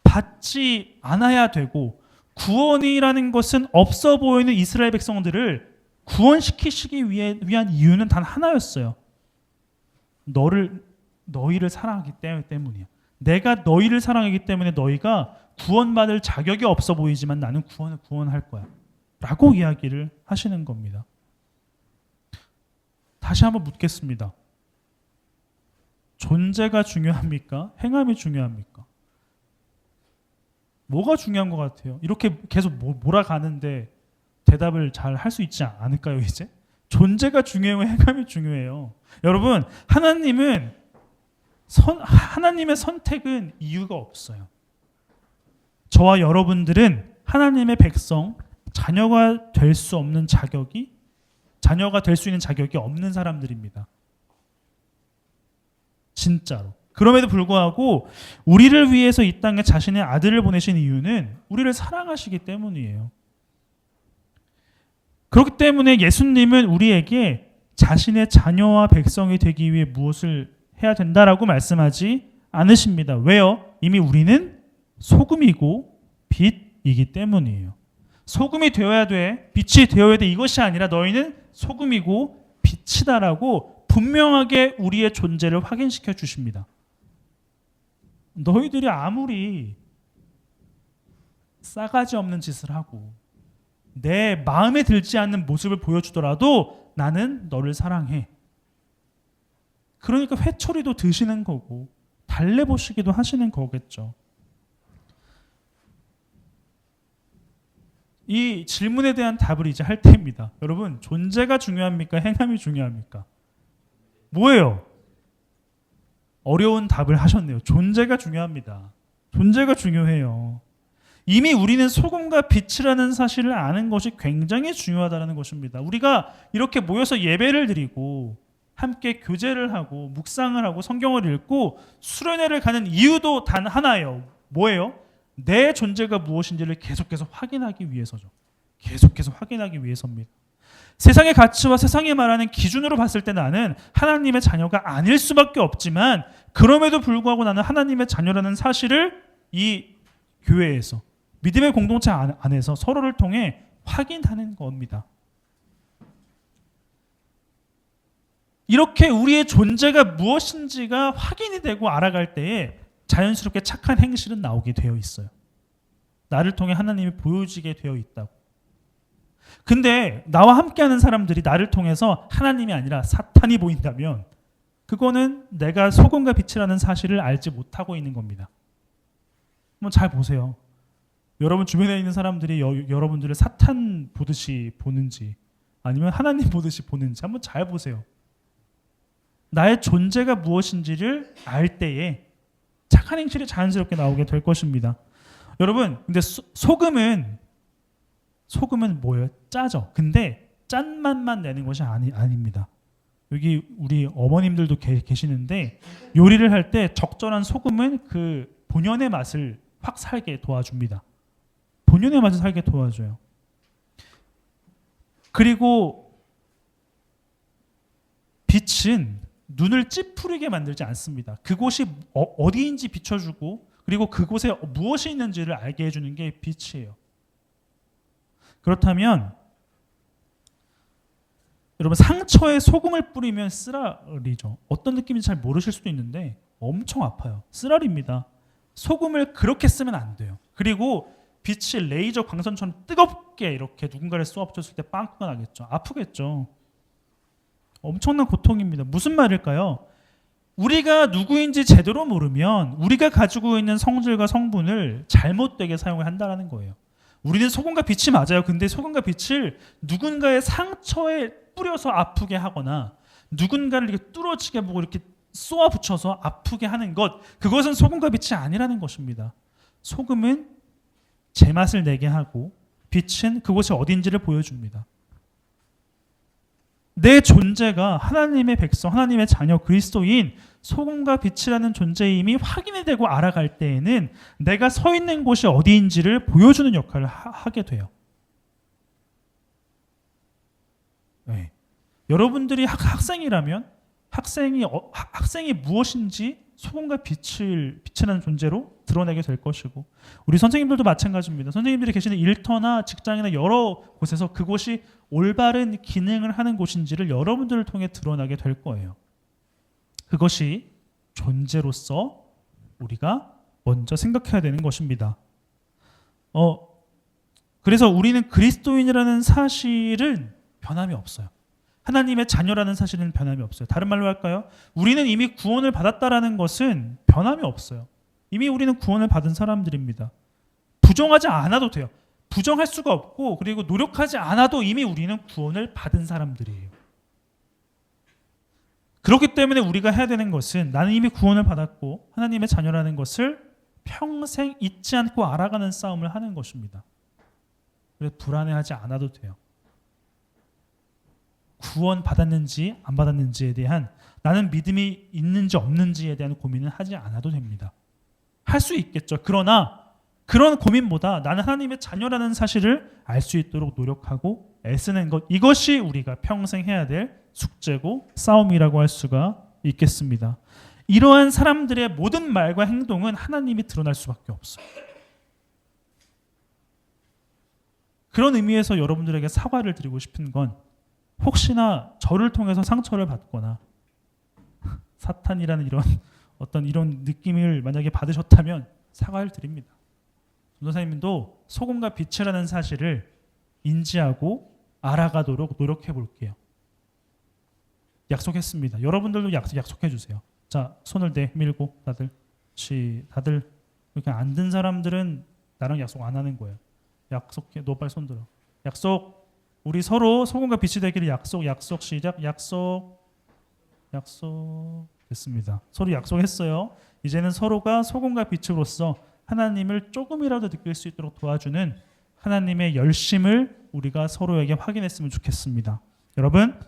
받지 않아야 되고 구원이라는 것은 없어 보이는 이스라엘 백성들을 구원시키시기 위한 이유는 단 하나였어요. 너희를 사랑하기 때문이야. 내가 너희를 사랑하기 때문에 너희가 구원받을 자격이 없어 보이지만 나는 구원할 거야. 라고 이야기를 하시는 겁니다. 다시 한번 묻겠습니다. 존재가 중요합니까? 행함이 중요합니까? 뭐가 중요한 것 같아요? 이렇게 계속 몰아가는데 대답을 잘 할 수 있지 않을까요, 이제? 존재가 중요해요, 행함이 중요해요. 여러분, 하나님의 선택은 이유가 없어요. 저와 여러분들은 하나님의 백성, 자녀가 될 수 있는 자격이 없는 사람들입니다. 진짜로. 그럼에도 불구하고 우리를 위해서 이 땅에 자신의 아들을 보내신 이유는 우리를 사랑하시기 때문이에요. 그렇기 때문에 예수님은 우리에게 자신의 자녀와 백성이 되기 위해 무엇을 해야 된다라고 말씀하지 않으십니다. 왜요? 이미 우리는 소금이고 빛이기 때문이에요. 소금이 되어야 돼, 빛이 되어야 돼, 이것이 아니라 너희는 소금이고 빛이다라고 분명하게 우리의 존재를 확인시켜 주십니다. 너희들이 아무리 싸가지 없는 짓을 하고 내 마음에 들지 않는 모습을 보여주더라도 나는 너를 사랑해. 그러니까 회초리도 드시는 거고 달래보시기도 하시는 거겠죠. 이 질문에 대한 답을 이제 할 때입니다. 여러분, 존재가 중요합니까? 행함이 중요합니까? 뭐예요? 어려운 답을 하셨네요. 존재가 중요합니다. 존재가 중요해요. 이미 우리는 소금과 빛이라는 사실을 아는 것이 굉장히 중요하다는 것입니다. 우리가 이렇게 모여서 예배를 드리고 함께 교제를 하고 묵상을 하고 성경을 읽고 수련회를 가는 이유도 단 하나예요. 뭐예요? 내 존재가 무엇인지를 계속해서 확인하기 위해서죠. 계속해서 확인하기 위해서입니다. 세상의 가치와 세상이 말하는 기준으로 봤을 때 나는 하나님의 자녀가 아닐 수밖에 없지만 그럼에도 불구하고 나는 하나님의 자녀라는 사실을 이 교회에서 믿음의 공동체 안에서 서로를 통해 확인하는 겁니다. 이렇게 우리의 존재가 무엇인지가 확인이 되고 알아갈 때에 자연스럽게 착한 행실은 나오게 되어 있어요. 나를 통해 하나님이 보여지게 되어 있다고. 근데 나와 함께하는 사람들이 나를 통해서 하나님이 아니라 사탄이 보인다면 그거는 내가 소금과 빛이라는 사실을 알지 못하고 있는 겁니다. 한번 잘 보세요. 여러분 주변에 있는 사람들이 여러분들을 사탄 보듯이 보는지 아니면 하나님 보듯이 보는지 한번 잘 보세요. 나의 존재가 무엇인지를 알 때에 착한 행실이 자연스럽게 나오게 될 것입니다. 여러분, 근데 소금은 뭐예요? 짜죠. 근데 짠 맛만 내는 것이 아닙니다. 여기 우리 어머님들도 계시는데 요리를 할 때 적절한 소금은 그 본연의 맛을 확 살게 도와줍니다. 본연의 맛을 살게 도와줘요. 그리고 빛은 눈을 찌푸리게 만들지 않습니다. 그곳이 어디인지 비춰주고 그리고 그곳에 무엇이 있는지를 알게 해주는 게 빛이에요. 그렇다면 여러분 상처에 소금을 뿌리면 쓰라리죠. 어떤 느낌인지 잘 모르실 수도 있는데 엄청 아파요. 쓰라리입니다. 소금을 그렇게 쓰면 안 돼요. 그리고 빛이 레이저 광선처럼 뜨겁게 이렇게 누군가를 쏘아붙였을 때 빵꾸가 나겠죠. 아프겠죠. 엄청난 고통입니다. 무슨 말일까요? 우리가 누구인지 제대로 모르면 우리가 가지고 있는 성질과 성분을 잘못되게 사용을 한다는 거예요. 우리는 소금과 빛이 맞아요. 근데 소금과 빛을 누군가의 상처에 뿌려서 아프게 하거나 누군가를 이렇게 뚫어지게 보고 이렇게 쏘아 붙여서 아프게 하는 것, 그것은 소금과 빛이 아니라는 것입니다. 소금은 제맛을 내게 하고 빛은 그곳이 어딘지를 보여줍니다. 내 존재가 하나님의 백성, 하나님의 자녀, 그리스도인 소금과 빛이라는 존재임이 확인이 되고 알아갈 때에는 내가 서 있는 곳이 어디인지를 보여주는 역할을 하게 돼요. 네. 여러분들이 학생이라면 학생이 무엇인지 소금과 빛이라는 존재로 드러내게 될 것이고 우리 선생님들도 마찬가지입니다. 선생님들이 계시는 일터나 직장이나 여러 곳에서 그곳이 올바른 기능을 하는 곳인지를 여러분들을 통해 드러나게 될 거예요. 그것이 존재로서 우리가 먼저 생각해야 되는 것입니다. 그래서 우리는 그리스도인이라는 사실은 변함이 없어요. 하나님의 자녀라는 사실은 변함이 없어요. 다른 말로 할까요? 우리는 이미 구원을 받았다라는 것은 변함이 없어요. 이미 우리는 구원을 받은 사람들입니다. 부정하지 않아도 돼요. 부정할 수가 없고 그리고 노력하지 않아도 이미 우리는 구원을 받은 사람들이에요. 그렇기 때문에 우리가 해야 되는 것은 나는 이미 구원을 받았고 하나님의 자녀라는 것을 평생 잊지 않고 알아가는 싸움을 하는 것입니다. 그래서 불안해하지 않아도 돼요. 구원 받았는지 안 받았는지에 대한 나는 믿음이 있는지 없는지에 대한 고민은 하지 않아도 됩니다. 할 수 있겠죠. 그러나 그런 고민보다 나는 하나님의 자녀라는 사실을 알 수 있도록 노력하고 애쓰는 것, 이것이 우리가 평생 해야 될 숙제고 싸움이라고 할 수가 있겠습니다. 이러한 사람들의 모든 말과 행동은 하나님이 드러날 수밖에 없어요. 그런 의미에서 여러분들에게 사과를 드리고 싶은 건 혹시나 저를 통해서 상처를 받거나 사탄이라는 이런 어떤 이런 느낌을 만약에 받으셨다면 사과를 드립니다. 전도사님도 소금과 빛이라는 사실을 인지하고 알아가도록 노력해 볼게요. 약속했습니다. 여러분들도 약속해 주세요. 자, 손을 내밀고 다들 이렇게 안 든 사람들은 나랑 약속 안 하는 거예요. 약속해. 너 빨리 손 들어. 약속. 우리 서로 소금과 빛이 되기를 약속 시작. 약속 됐습니다. 서로 약속했어요. 이제는 서로가 소금과 빛으로서 하나님을 조금이라도 느낄 수 있도록 도와주는 하나님의 열심을 우리가 서로에게 확인했으면 좋겠습니다. 여러분,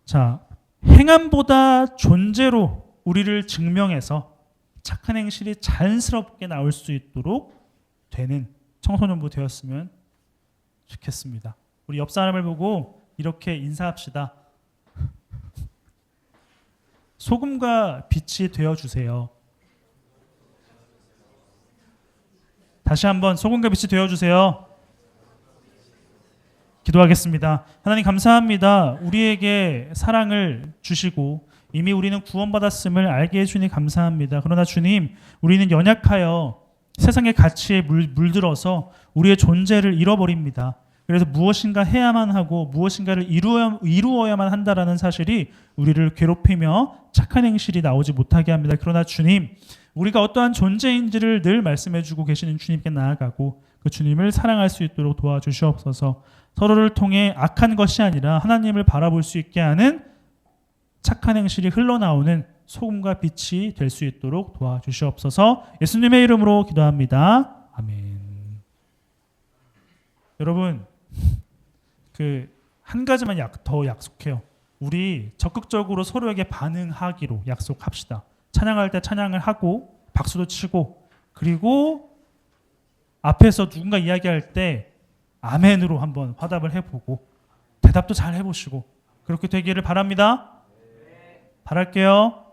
자, 행함보다 존재로 우리를 증명해서 착한 행실이 자연스럽게 나올 수 있도록 되는 청소년부 되었으면 좋겠습니다. 우리 옆 사람을 보고 이렇게 인사합시다. 소금과 빛이 되어주세요. 다시 한번 소금과 빛이 되어주세요. 기도하겠습니다. 하나님 감사합니다. 우리에게 사랑을 주시고 이미 우리는 구원받았음을 알게 해주니 감사합니다. 그러나 주님, 우리는 연약하여 세상의 가치에 물들어서 우리의 존재를 잃어버립니다. 그래서 무엇인가 해야만 하고 무엇인가를 이루어야만 한다라는 사실이 우리를 괴롭히며 착한 행실이 나오지 못하게 합니다. 그러나 주님, 우리가 어떠한 존재인지를 늘 말씀해주고 계시는 주님께 나아가고 그 주님을 사랑할 수 있도록 도와주시옵소서. 서로를 통해 악한 것이 아니라 하나님을 바라볼 수 있게 하는 착한 행실이 흘러나오는 소금과 빛이 될 수 있도록 도와주시옵소서. 예수님의 이름으로 기도합니다. 아멘. 여러분, 한 가지만 더 약속해요. 우리 적극적으로 서로에게 반응하기로 약속합시다. 찬양할 때 찬양을 하고 박수도 치고, 그리고 앞에서 누군가 이야기할 때 아멘으로 한번 화답을 해보고 대답도 잘 해보시고 그렇게 되기를 바랍니다. 바랄게요.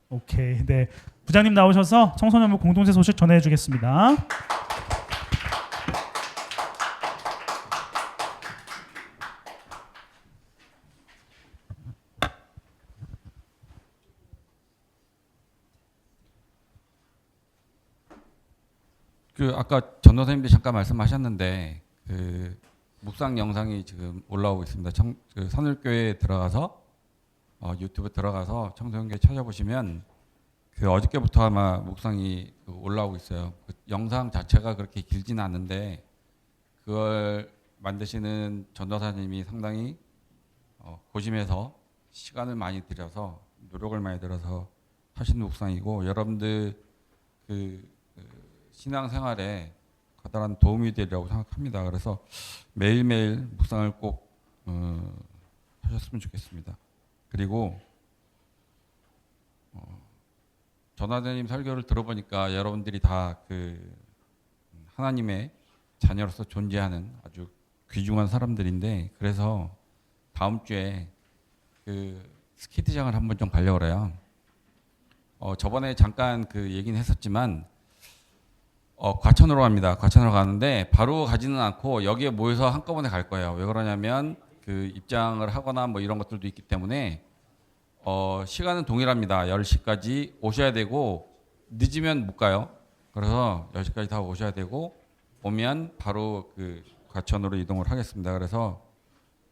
오케이. 네, 부장님 나오셔서 청소년부 공동체 소식 전해주겠습니다. 아까 전도사님도 잠깐 말씀하셨는데 묵상 영상이 지금 올라오고 있습니다. 선울교회에 들어가서 유튜브 들어가서 청소년교회 찾아보시면 어저께부터 아마 묵상이 올라오고 있어요. 영상 자체가 그렇게 길지는 않은데 그걸 만드시는 전도사님이 상당히 고심해서 시간을 많이 들여서 노력을 많이 들어서 하시는 묵상이고, 여러분들 신앙생활에 커다란 도움이 되리라고 생각합니다. 그래서 매일매일 묵상을 꼭 하셨으면 좋겠습니다. 그리고 전화자님 설교를 들어보니까 여러분들이 다 하나님의 자녀로서 존재하는 아주 귀중한 사람들인데, 그래서 다음 주에 스케이트장을 한번 좀 가려고 그래요. 저번에 잠깐 얘기는 했었지만 과천으로 갑니다. 과천으로 가는데 바로 가지는 않고 여기에 모여서 한꺼번에 갈 거예요. 왜 그러냐면 입장을 하거나 뭐 이런 것들도 있기 때문에 시간은 동일합니다. 10시까지 오셔야 되고, 늦으면 못 가요. 그래서 10시까지 다 오셔야 되고, 오면 바로 과천으로 이동을 하겠습니다. 그래서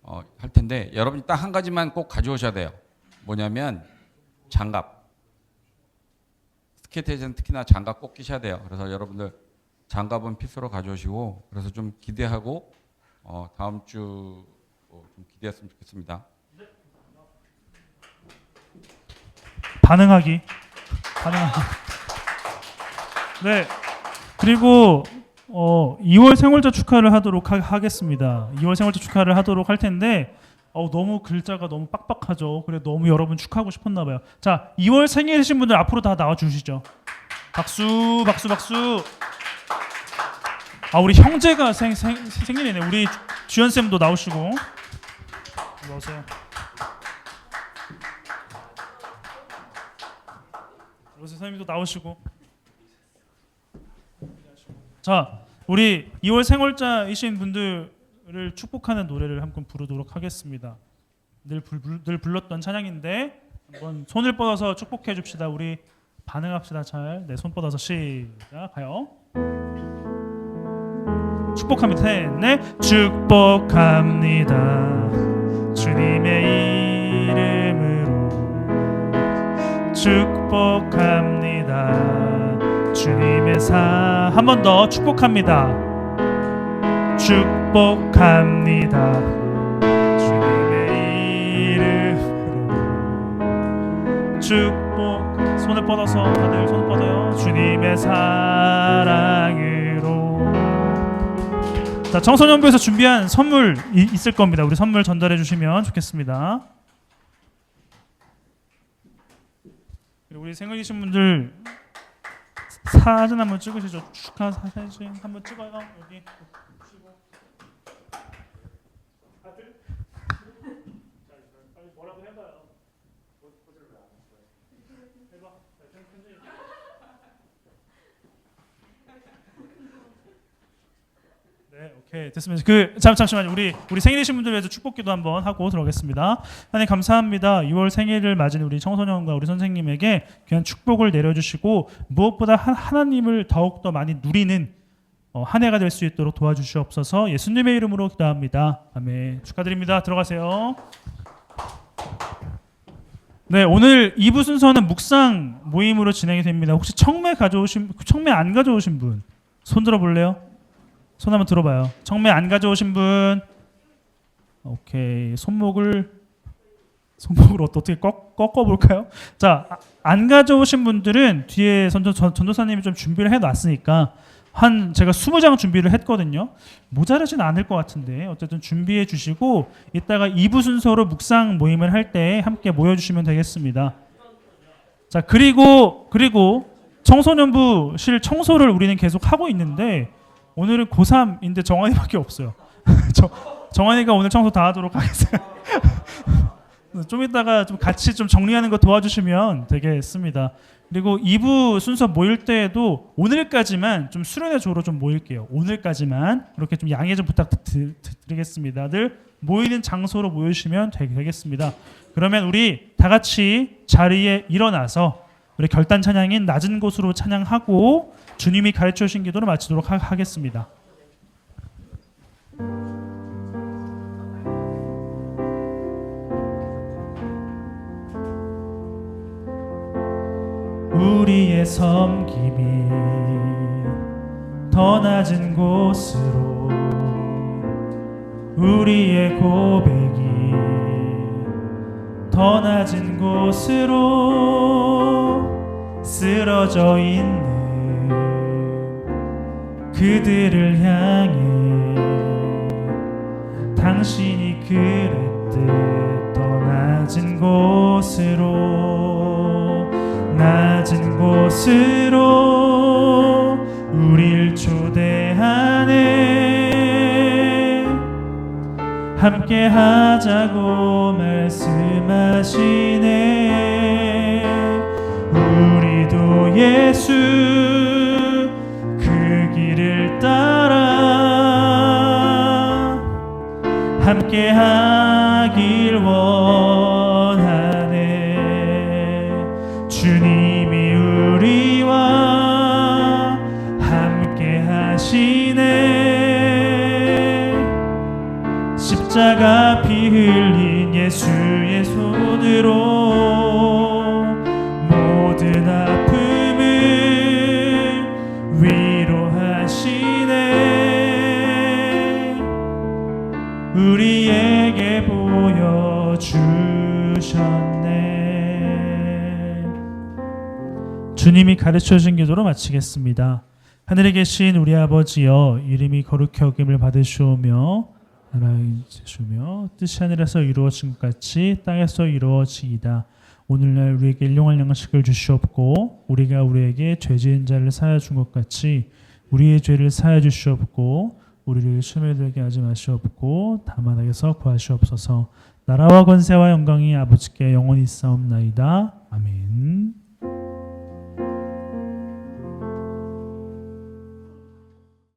할 텐데 여러분이 딱 한 가지만 꼭 가져오셔야 돼요. 뭐냐면 장갑. 스케이트에서는 특히나 장갑 꼭 끼셔야 돼요. 그래서 여러분들 장갑은 필수로 가져오시고, 그래서 좀 기대하고 다음 주 좀 기대했으면 좋겠습니다. 반응하기. 네. 그리고 2월 생월자 축하를 하도록 하겠습니다. 2월 생월자 축하를 하도록 할 텐데 너무 글자가 너무 빡빡하죠. 그래 너무 여러분 축하하고 싶었나 봐요. 자, 2월 생일이신 분들 앞으로 다 나와 주시죠. 박수. 우리 형제가 생일이네. 우리 주연 쌤도 나오시고. 나오세요. 선생님도 나오시고. 자, 우리 2월 생월자이신 분들을 축복하는 노래를 한번 부르도록 하겠습니다. 늘 불렀던 찬양인데 한번 손을 뻗어서 축복해 줍시다. 우리 반응합시다. 잘. 네, 손 뻗어서 시작. 가요. 축복합니다. 셋, 넷. 축복합니다. 주님의 이름으로 축복합니다. 주님의 한 번 더 축복합니다. 축복합니다. 주님의 이름으로 축복. 손을 뻗어서 다들 손 뻗어요. 주님의 사랑으로. 자, 청소년부에서 준비한 선물 있을 겁니다. 우리 선물 전달해 주시면 좋겠습니다. 그리고 우리 생일이신 분들 사진 한번 찍으시죠. 축하 사진 한번 찍어요. 여기. 다들 빨리 뭐라도 해봐요. 해봐. 네, 오케이 됐습니다. 잠시만요. 우리 생일이신 분들 위해서 축복기도 한번 하고 들어가겠습니다. 하나님 감사합니다. 6월 생일을 맞은 우리 청소년과 우리 선생님에게 귀한 축복을 내려주시고 무엇보다 하나님을 더욱 더 많이 누리는 한 해가 될 수 있도록 도와주시옵소서. 예수님의 이름으로 기도합니다. 아멘. 축하드립니다. 들어가세요. 네, 오늘 2부 순서는 묵상 모임으로 진행이 됩니다. 혹시 청매 안 가져오신 분 손 들어볼래요? 손 한번 들어봐요. 청매 안 가져오신 분. 오케이. 손목을 어떻게 꺾어볼까요? 자, 안 가져오신 분들은 뒤에 전도사님이 좀 준비를 해놨으니까 제가 20장 준비를 했거든요. 모자라진 않을 것 같은데 어쨌든 준비해 주시고 이따가 2부 순서로 묵상 모임을 할 때 함께 모여주시면 되겠습니다. 자, 그리고 청소년부실 청소를 우리는 계속 하고 있는데 오늘은 고3인데 정환이밖에 없어요. 정환이가 오늘 청소 다 하도록 하겠어요. 좀 이따가 좀 같이 좀 정리하는 거 도와주시면 되겠습니다. 그리고 2부 순서 모일 때에도 오늘까지만 좀 수련회 조로 좀 모일게요. 오늘까지만 이렇게 좀 양해 좀 부탁드리겠습니다. 늘 모이는 장소로 모이시면 되겠습니다. 그러면 우리 다 같이 자리에 일어나서 우리 결단 찬양인 낮은 곳으로 찬양하고 주님이 가르쳐 주신 기도를 마치도록 하겠습니다. 우리의 섬김이 더 낮은 곳으로 우리의 고백이 더 낮은 곳으로 쓰러져 있는 그들을 향해 당신이 그랬듯 더 낮은 곳으로 우릴 초대하네. 함께 하자고 말씀하시네. 우리도 예수 그 길을 따라 함께 하길 원하네. 주님이 우리와 함께 하시네. 십자가 피 흘린 예수의 손으로 모든 아픔을 위로하시네. 우리에게 보여주셨네. 주님이 가르쳐주신 기도로 마치겠습니다. 하늘에 계신 우리 아버지여, 이름이 거룩히 여김을 받으시오며 나라의 주시며 뜻이 하늘에서 이루어진 것 같이 땅에서 이루어지이다. 오늘날 우리에게 일용할 양식을 주시옵고 우리가 우리에게 죄 지은 자를 사하여 준 것 같이 우리의 죄를 사하여 주시옵고 우리를 시험에 들게 하지 마시옵고 다만 악에서 구하시옵소서. 나라와 권세와 영광이 아버지께 영원히 있사옵나이다. 아멘.